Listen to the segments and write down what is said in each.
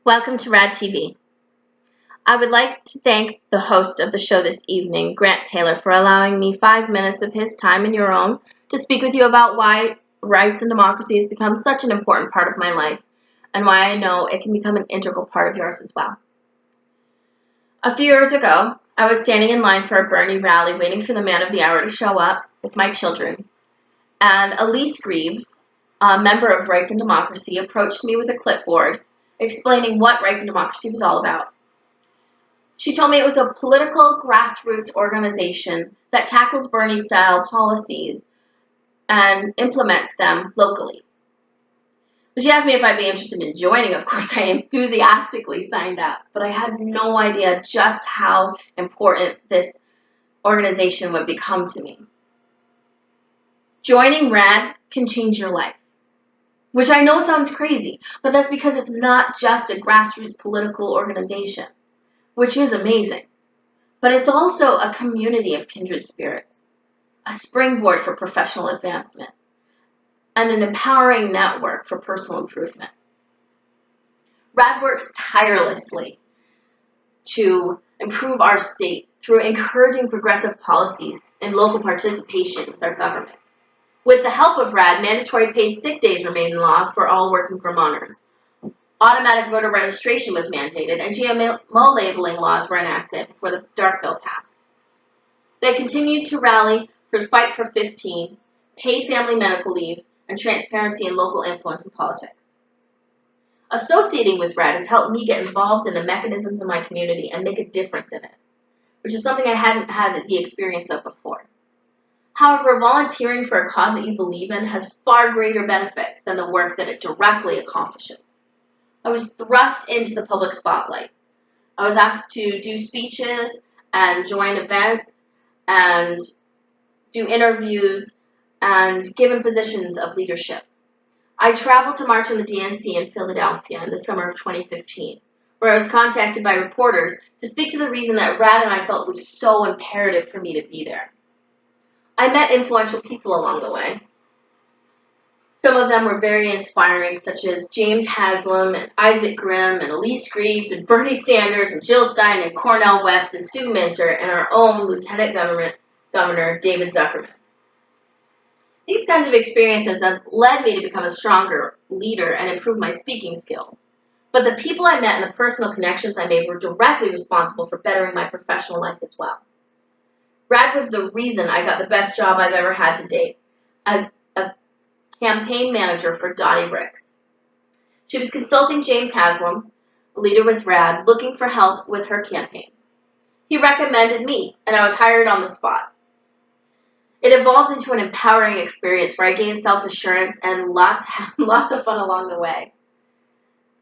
Welcome to Rad TV. I would like to thank the host of the show this evening, Grant Taylor, for allowing me 5 minutes of his time and your own to speak with you about why rights and democracy has become such an important part of my life and why I know it can become an integral part of yours as well. A few years ago, I was standing in line for a Bernie rally waiting for the man of the hour to show up with my children, and Elise Greaves, a member of Rights and Democracy, approached me with a clipboard explaining what Rights and Democracy was all about. She told me it was a political grassroots organization that tackles Bernie-style policies and implements them locally. When she asked me if I'd be interested in joining, of course I enthusiastically signed up, but I had no idea just how important this organization would become to me. Joining RAD can change your life, which I know sounds crazy, but that's because it's not just a grassroots political organization, which is amazing, but it's also a community of kindred spirits, a springboard for professional advancement, and an empowering network for personal improvement. RAD works tirelessly to improve our state through encouraging progressive policies and local participation with our government. With the help of RAD, mandatory paid sick days remain in law for all working Vermonters. Automatic voter registration was mandated, and GMO labeling laws were enacted before the DARK bill passed. They continued to rally for Fight for 15, paid family medical leave, and transparency and local influence in politics. Associating with RAD has helped me get involved in the mechanisms of my community and make a difference in it, which is something I hadn't had the experience of before. However, volunteering for a cause that you believe in has far greater benefits than the work that it directly accomplishes. I was thrust into the public spotlight. I was asked to do speeches and join events and do interviews and given positions of leadership. I traveled to march in the DNC in Philadelphia in the summer of 2015, where I was contacted by reporters to speak to the reason that RAD and I felt was so imperative for me to be there. I met influential people along the way. Some of them were very inspiring, such as James Haslam and Isaac Grimm and Elise Greaves and Bernie Sanders and Jill Stein and Cornel West and Sue Minter and our own Lieutenant Governor David Zuckerman. These kinds of experiences have led me to become a stronger leader and improve my speaking skills. But the people I met and the personal connections I made were directly responsible for bettering my professional life as well. RAD was the reason I got the best job I've ever had to date as a campaign manager for Dottie Ricks. She was consulting James Haslam, a leader with RAD, looking for help with her campaign. He recommended me, and I was hired on the spot. It evolved into an empowering experience where I gained self-assurance and lots of fun along the way.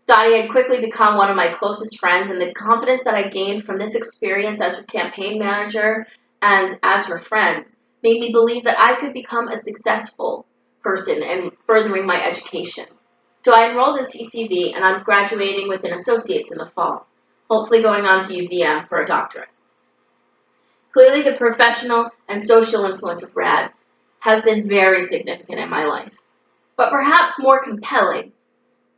Dottie had quickly become one of my closest friends, and the confidence that I gained from this experience as her campaign manager and as her friend made me believe that I could become a successful person in furthering my education. So I enrolled in CCV, and I'm graduating with an associate's in the fall, hopefully going on to UVM for a doctorate. Clearly, the professional and social influence of RAD has been very significant in my life. But perhaps more compelling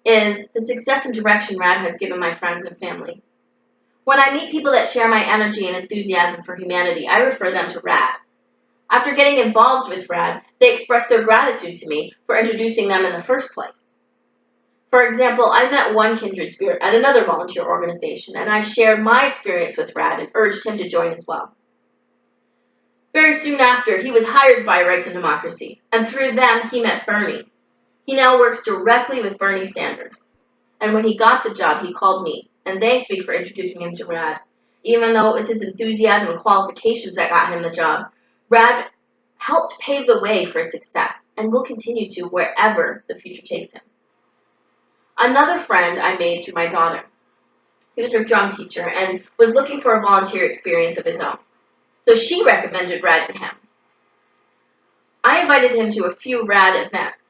is the success and direction RAD has given my friends and family. When I meet people that share my energy and enthusiasm for humanity, I refer them to RAD. After getting involved with RAD, they express their gratitude to me for introducing them in the first place. For example, I met one kindred spirit at another volunteer organization, and I shared my experience with RAD and urged him to join as well. Very soon after, he was hired by Rights and Democracy, and through them, he met Bernie. He now works directly with Bernie Sanders. And when he got the job, he called me and thanked me for introducing him to RAD. Even though it was his enthusiasm and qualifications that got him the job, RAD helped pave the way for success and will continue to wherever the future takes him. Another friend I made through my daughter. He was her drum teacher and was looking for a volunteer experience of his own. So she recommended RAD to him. I invited him to a few RAD events.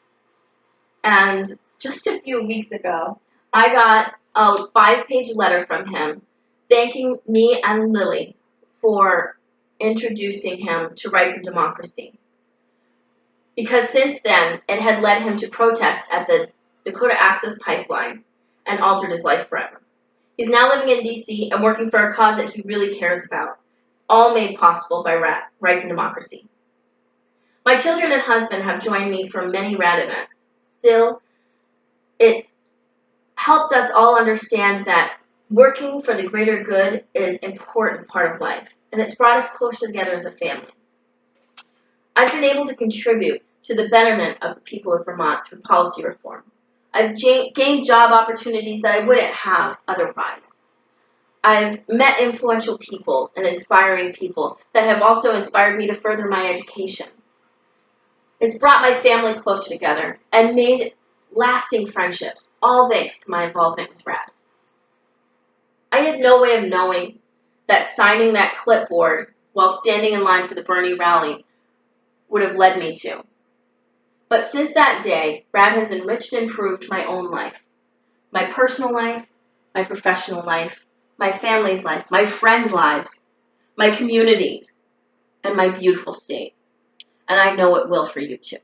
And just a few weeks ago, I got a 5-page letter from him thanking me and Lily for introducing him to Rights and Democracy. Because since then, it had led him to protest at the Dakota Access Pipeline and altered his life forever. He's now living in D.C. and working for a cause that he really cares about, all made possible by rights and democracy. My children and husband have joined me for many RAD events. Still, it's helped us all understand that working for the greater good is an important part of life, and it's brought us closer together as a family. I've been able to contribute to the betterment of the people of Vermont through policy reform. I've gained job opportunities that I wouldn't have otherwise. I've met influential people and inspiring people that have also inspired me to further my education. It's brought my family closer together and made lasting friendships, all thanks to my involvement with RAD. I had no way of knowing that signing that clipboard while standing in line for the Bernie rally would have led me to. But since that day, RAD has enriched and improved my own life, my personal life, my professional life, my family's life, my friends' lives, my communities, and my beautiful state. And I know it will for you too.